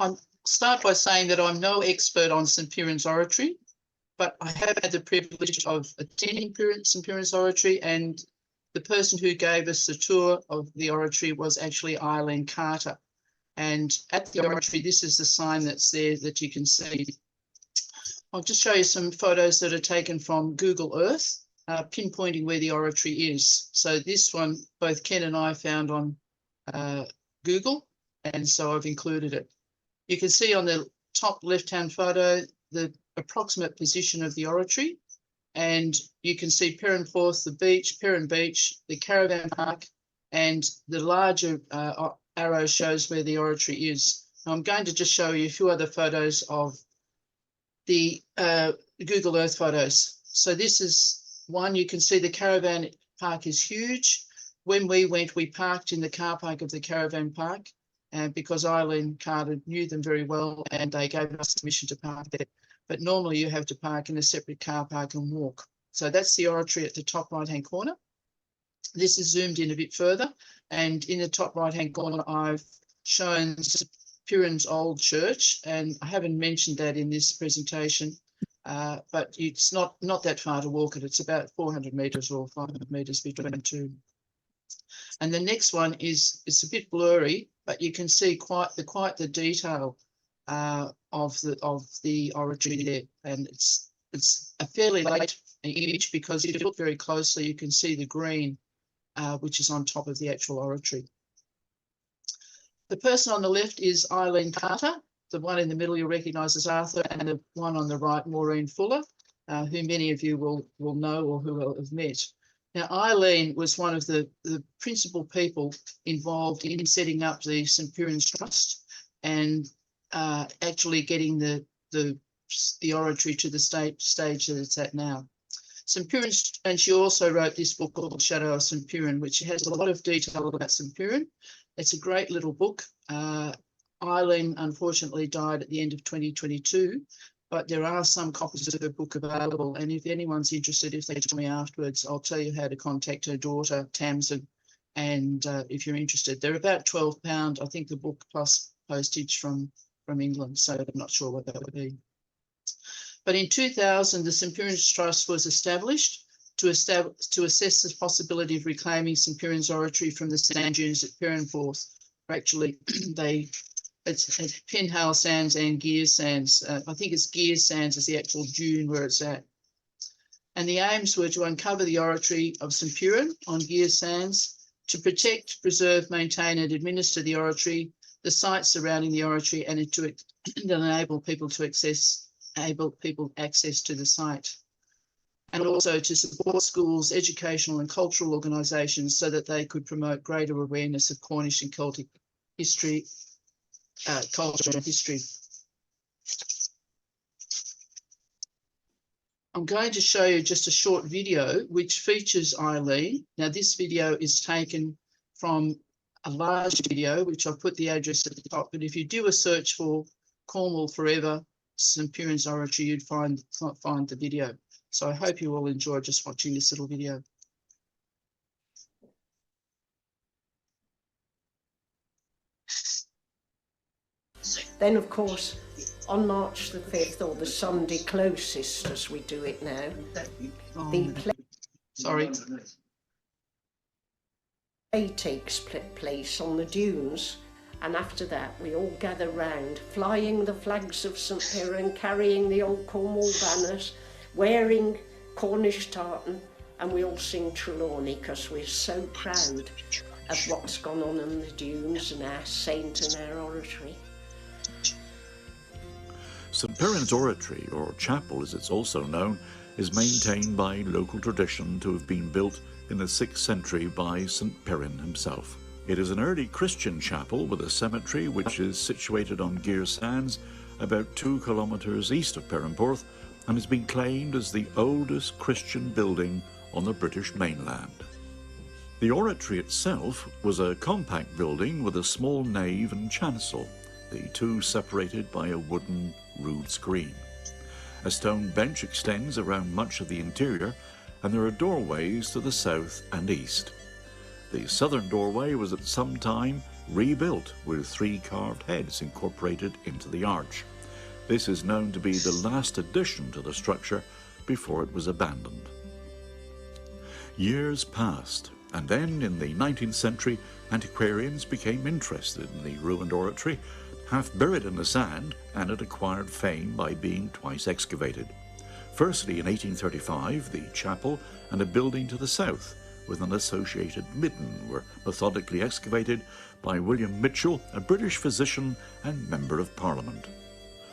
I'll start by saying that I'm no expert on St. Piran's Oratory, but I have had the privilege of attending St. Piran's Oratory, and the person who gave us the tour of the Oratory was actually Eileen Carter. And at the Oratory, this is the sign that's there that you can see. I'll just show you some photos that are taken from Google Earth, pinpointing where the Oratory is. So this one, both Ken and I found on Google, and so I've included it. You can see on the top left-hand photo the approximate position of the Oratory, and you can see Piran Porth, the beach, Piran Beach, the caravan park, and the larger arrow shows where the Oratory is. Now I'm going to just show you a few other photos of the Google Earth photos. So this is one. You can see the caravan park is huge. When we went, we parked in the car park of the caravan park, and because Eileen Carter knew them very well, and they gave us permission to park there. But normally you have to park in a separate car park and walk. So that's the Oratory at the top right-hand corner. This is zoomed in a bit further, and in the top right-hand corner, I've shown Piran's old church, and I haven't mentioned that in this presentation, but it's not that far to walk it. It's about 400 metres or 500 metres between the two. And the next one it's a bit blurry, but you can see quite the detail of the Oratory there, and it's a fairly late image because if you look very closely, you can see the green, which is on top of the actual Oratory. The person on the left is Eileen Carter. The one in the middle you recognise as Arthur, and the one on the right, Maureen Fuller, who many of you will know or who will have met. Now, Eileen was one of the principal people involved in setting up the St. Piran's Trust and actually getting the Oratory to the stage that it's at now. St. Piran's, and she also wrote this book called Shadow of St. Piran, which has a lot of detail about St. Piran. It's a great little book. Eileen unfortunately died at the end of 2022, but there are some copies of her book available. And if anyone's interested, if they tell me afterwards, I'll tell you how to contact her daughter, Tamsin. And if you're interested, they're about £12, I think, the book plus postage from England. So I'm not sure what that would be. But in 2000, the St. Piran's Trust was established to assess the possibility of reclaiming St. Piran's Oratory from the sand dunes at Piran Porth. Actually, it's Penhale Sands and Gear Sands. I think it's Gear Sands is the actual dune where it's at. And the aims were to uncover the Oratory of St. Piran on Gear Sands, to protect, preserve, maintain and administer the Oratory, the sites surrounding the Oratory, and to enable people access to the site. And also to support schools, educational and cultural organisations so that they could promote greater awareness of Cornish and Celtic history, culture and history. I'm going to show you just a short video which features Eileen. Now this video is taken from a large video, which I'll put the address at the top, but if you do a search for Cornwall Forever, St. Piran's Oratory, you'd find the video. So I hope you all enjoy just watching this little video. Then, of course, on March the 5th, or the Sunday closest as we do it now, the play takes place on the dunes. And after that, we all gather round, flying the flags of St. Piran, carrying the old Cornwall banners, wearing Cornish tartan, and we all sing Trelawney because we're so proud of what's gone on in the dunes and our saint and our Oratory. St. Piran's Oratory, or chapel as it's also known, is maintained by local tradition to have been built in the 6th century by St. Piran himself. It is an early Christian chapel with a cemetery which is situated on Gear Sands, about 2 kilometres east of Piran Porth, and has been claimed as the oldest Christian building on the British mainland. The oratory itself was a compact building with a small nave and chancel, the two separated by a wooden rood screen. A stone bench extends around much of the interior, and there are doorways to the south and east. The southern doorway was at some time rebuilt with 3 carved heads incorporated into the arch. This is known to be the last addition to the structure before it was abandoned. Years passed, and then in the 19th century, antiquarians became interested in the ruined oratory, half buried in the sand, and it acquired fame by being twice excavated. Firstly, in 1835, the chapel and a building to the south with an associated midden were methodically excavated by William Mitchell, a British physician and Member of Parliament.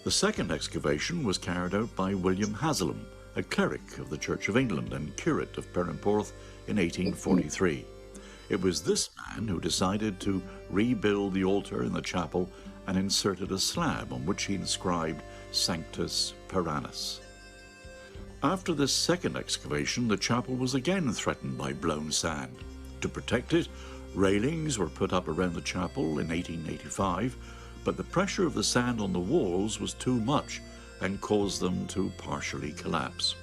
The second excavation was carried out by William Haslam, a cleric of the Church of England and curate of Piran in 1843. It was this man who decided to rebuild the altar in the chapel and inserted a slab on which he inscribed Sanctus Piranus. After this second excavation, the chapel was again threatened by blown sand. To protect it, railings were put up around the chapel in 1885, but the pressure of the sand on the walls was too much and caused them to partially collapse.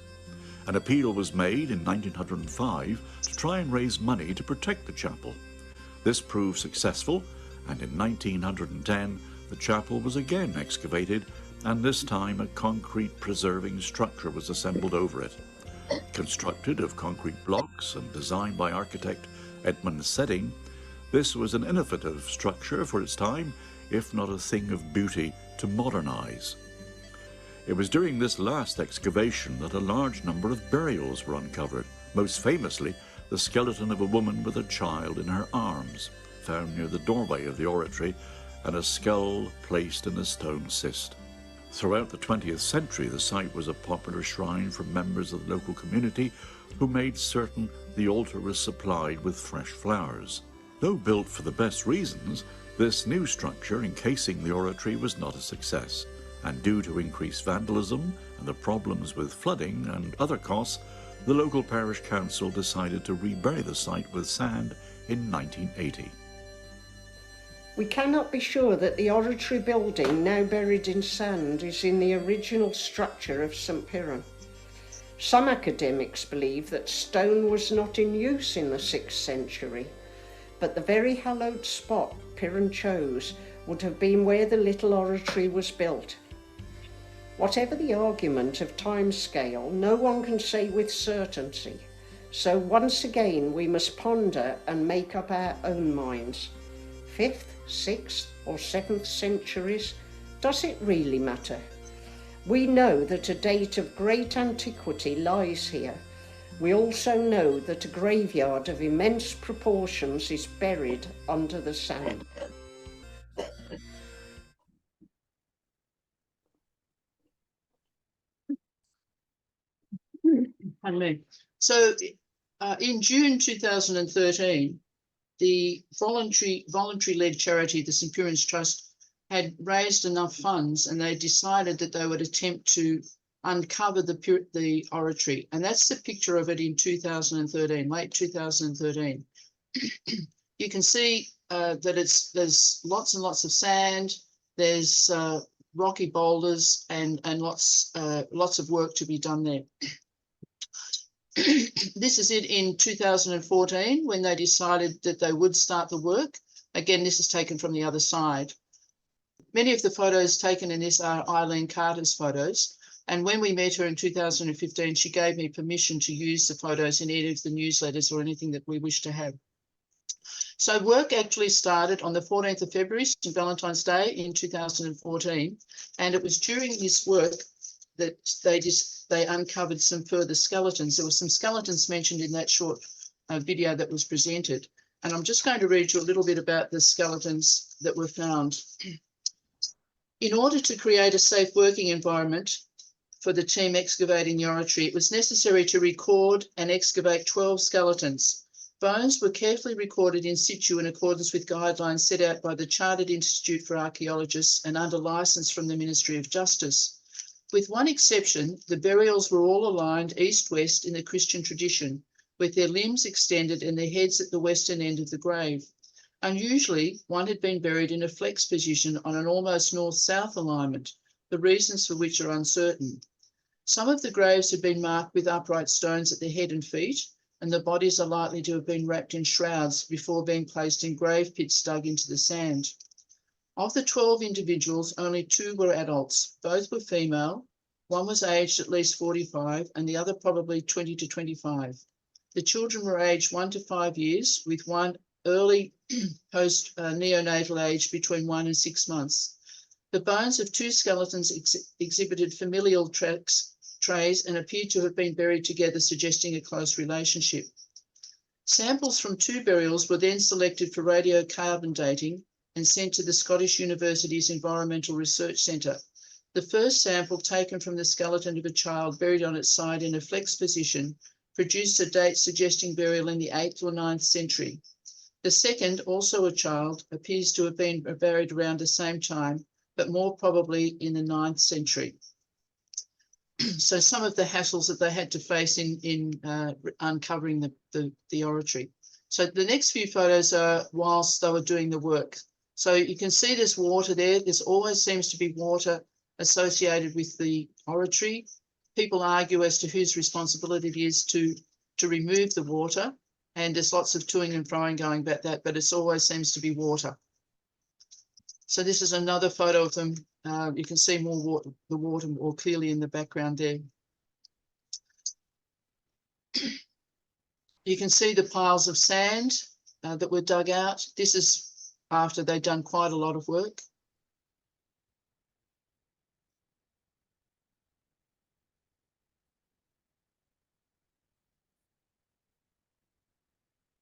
An appeal was made in 1905 to try and raise money to protect the chapel. This proved successful, and in 1910 the chapel was again excavated, and this time a concrete preserving structure was assembled over it. Constructed of concrete blocks and designed by architect Edmund Sedding, this was an innovative structure for its time, if not a thing of beauty to modernize. It was during this last excavation that a large number of burials were uncovered, most famously the skeleton of a woman with a child in her arms, found near the doorway of the oratory, and a skull placed in a stone cist. Throughout the 20th century, the site was a popular shrine for members of the local community who made certain the altar was supplied with fresh flowers. Though built for the best reasons, this new structure encasing the oratory was not a success, and due to increased vandalism and the problems with flooding and other costs, the local parish council decided to rebury the site with sand in 1980. We cannot be sure that the oratory building, now buried in sand, is in the original structure of St Piran. Some academics believe that stone was not in use in the 6th century, but the very hallowed spot Piran chose would have been where the little oratory was built. Whatever the argument of timescale, no one can say with certainty, so once again we must ponder and make up our own minds. 5th, 6th or 7th centuries, does it really matter? We know that a date of great antiquity lies here. We also know that a graveyard of immense proportions is buried under the sand. So in June 2013, the voluntary-led charity, the St Piran's Trust, had raised enough funds, and they decided that they would attempt to uncover the oratory. And that's the picture of it in 2013, late 2013. You can see that there's lots and lots of sand, there's rocky boulders, and lots of work to be done there. This is it in 2014 when they decided that they would start the work. Again, this is taken from the other side. Many of the photos taken in this are Eileen Carter's photos. And when we met her in 2015, she gave me permission to use the photos in any of the newsletters or anything that we wish to have. So work actually started on the 14th of February, St Valentine's Day in 2014. And it was during this work that they uncovered some further skeletons. There were some skeletons mentioned in that short video that was presented. And I'm just going to read you a little bit about the skeletons that were found. In order to create a safe working environment for the team excavating the oratory, it was necessary to record and excavate 12 skeletons. Bones were carefully recorded in situ in accordance with guidelines set out by the Chartered Institute for Archaeologists and under licence from the Ministry of Justice. With one exception, the burials were all aligned east-west in the Christian tradition, with their limbs extended and their heads at the western end of the grave. Unusually, one had been buried in a flex position on an almost north-south alignment, the reasons for which are uncertain. Some of the graves had been marked with upright stones at the head and feet, and the bodies are likely to have been wrapped in shrouds before being placed in grave pits dug into the sand. Of the 12 individuals, only 2 were adults. Both were female. One was aged at least 45 and the other probably 20 to 25. The children were aged 1 to 5 years, with one early post-neonatal age between 1 and 6 months. The bones of 2 skeletons exhibited familial traits and appeared to have been buried together, suggesting a close relationship. Samples from 2 burials were then selected for radiocarbon dating and sent to the Scottish University's Environmental Research Centre. The first sample, taken from the skeleton of a child buried on its side in a flexed position, produced a date suggesting burial in the 8th or 9th century. The second, also a child, appears to have been buried around the same time, but more probably in the 9th century. So some of the hassles that they had to face in uncovering the oratory. So the next few photos are whilst they were doing the work. So you can see there's water there. There's always seems to be water associated with the oratory. People argue as to whose responsibility it is to remove the water, and there's lots of toing and froing going about that, but it always seems to be water. So this is another photo of them. You can see more water, the water more clearly in the background there. You can see the piles of sand that were dug out. This is after they'd done quite a lot of work.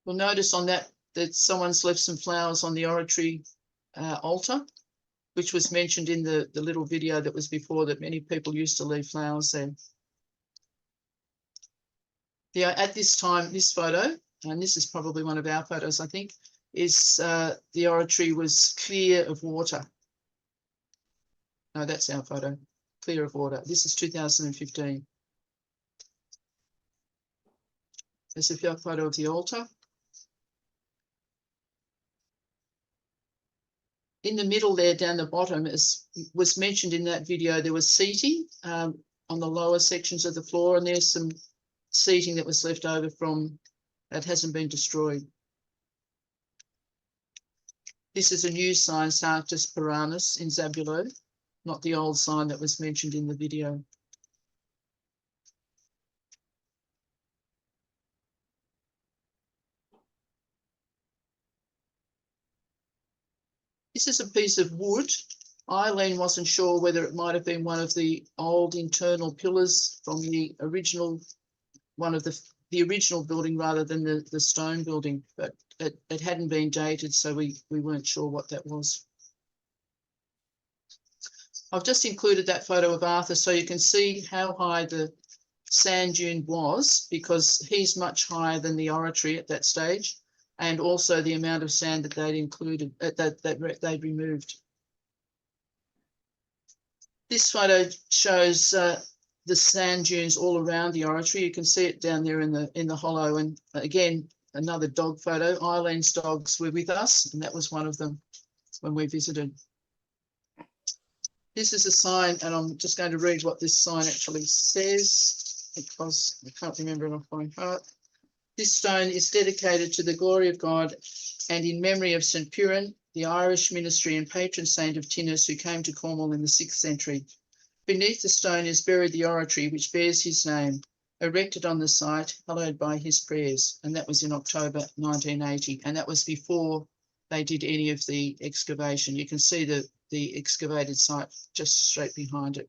We'll notice on that someone's left some flowers on the oratory altar, which was mentioned in the little video that was before, that many people used to leave flowers there. At this time, this photo, and this is probably one of our photos, I think, is the oratory was clear of water. No, that's our photo, clear of water. This is 2015. There's a photo of the altar. In the middle there, down the bottom, as was mentioned in that video, there was seating on the lower sections of the floor, and there's some seating that was left over from that hasn't been destroyed. This is a new sign, Sanctus Piranus in Zabulo, not the old sign that was mentioned in the video. This is a piece of wood. Eileen wasn't sure whether it might have been one of the old internal pillars from the original, one of the original building rather than the stone building, but it hadn't been dated, so we weren't sure what that was. I've just included that photo of Arthur so you can see how high the sand dune was, because he's much higher than the oratory at that stage, and also the amount of sand that they'd included, that they'd removed. This photo shows the sand dunes all around the oratory. You can see it down there in the hollow. And again, another dog photo. Eileen's dogs were with us, and that was one of them when we visited. This is a sign, and I'm just going to read what this sign actually says, because I can't remember it off by heart. This stone is dedicated to the glory of God and in memory of St. Piran, the Irish ministry and patron saint of Tinnis, who came to Cornwall in the 6th century. Beneath the stone is buried the oratory, which bears his name, erected on the site, hallowed by his prayers. And that was in October 1980. And that was before they did any of the excavation. You can see the excavated site just straight behind it.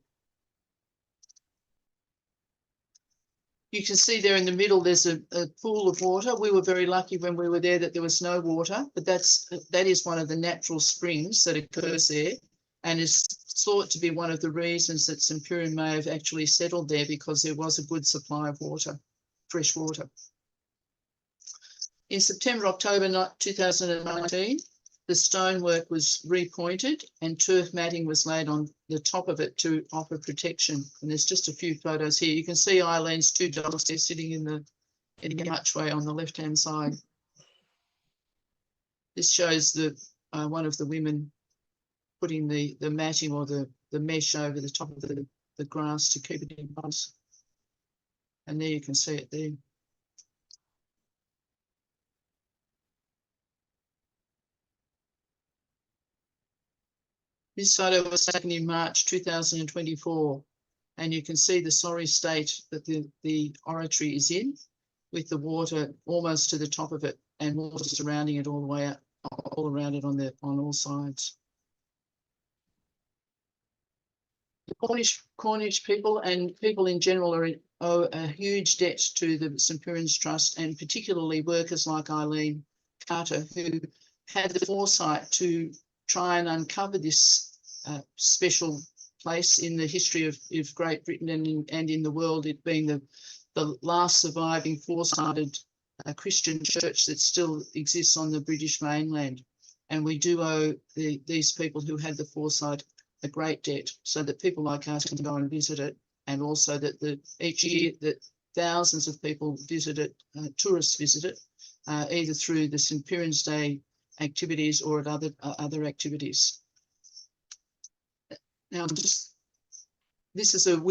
You can see there in the middle, there's a pool of water. We were very lucky when we were there that there was no water, but that is one of the natural springs that occurs there, and is thought to be one of the reasons that St. Piran may have actually settled there, because there was a good supply of water, fresh water. In September, October 2019, the stonework was repointed and turf matting was laid on the top of it to offer protection. And there's just a few photos here. You can see Eileen's 2 dogs there sitting in the archway on the left-hand side. This shows one of the women putting the matting or the mesh over the top of the grass to keep it in place. And there you can see it there. This photo was taken in March 2024, and you can see the sorry state that the oratory is in, with the water almost to the top of it and water surrounding it all the way up, all around it on all sides. The Cornish people and people in general owe a huge debt to the St Piran's Trust, and particularly workers like Eileen Carter, who had the foresight to try and uncover this special place in the history of Great Britain and in the world, it being the last surviving four-sided Christian church that still exists on the British mainland. And we do owe these people who had the foresight a great debt, so that people like us can go and visit it, and also that each year that thousands of people visit it, tourists visit it, either through the St Piran's Day activities or at other activities. Now, this is a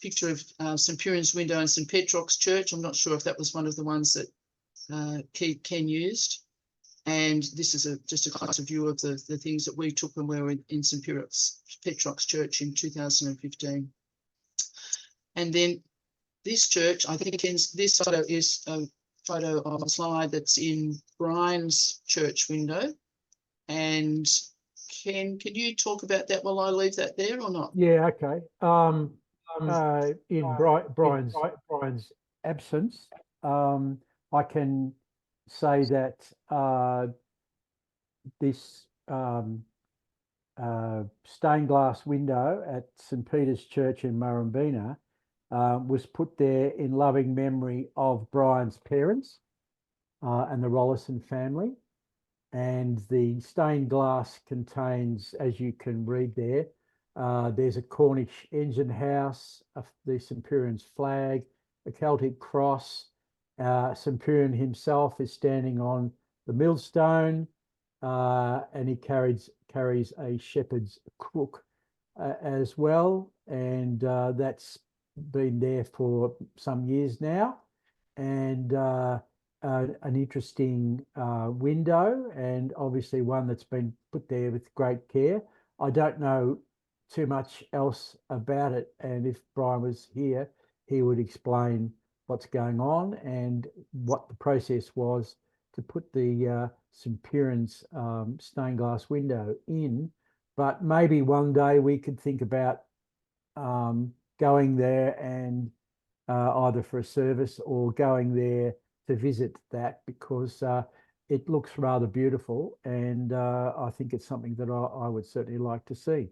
picture of St Piran's window in St Petrock's Church. I'm not sure if that was one of the ones that Ken used. And this is just a closer view of the things that we took when we were in St Petrock's Church in 2015. And then this church, I think this photo is a photo of a slide that's in Brian's church window. And Ken, can you talk about that while I leave that there or not? Yeah, okay. In Brian's absence, I can say that this stained glass window at St Peter's Church in Murrumbina was put there in loving memory of Brian's parents and the Rollison family. And the stained glass contains, as you can read there, there's a Cornish engine house, the St Piran's flag, a Celtic cross. St Piran himself is standing on the millstone, and he carries a shepherd's crook as well, and that's been there for some years now. And an interesting window, and obviously one that's been put there with great care. I don't know too much else about it, and if Brian was here, he would explain what's going on and what the process was to put the St Piran's stained glass window in. But maybe one day we could think about going there and either for a service or going there to visit that, because it looks rather beautiful, and I think it's something that I would certainly like to see.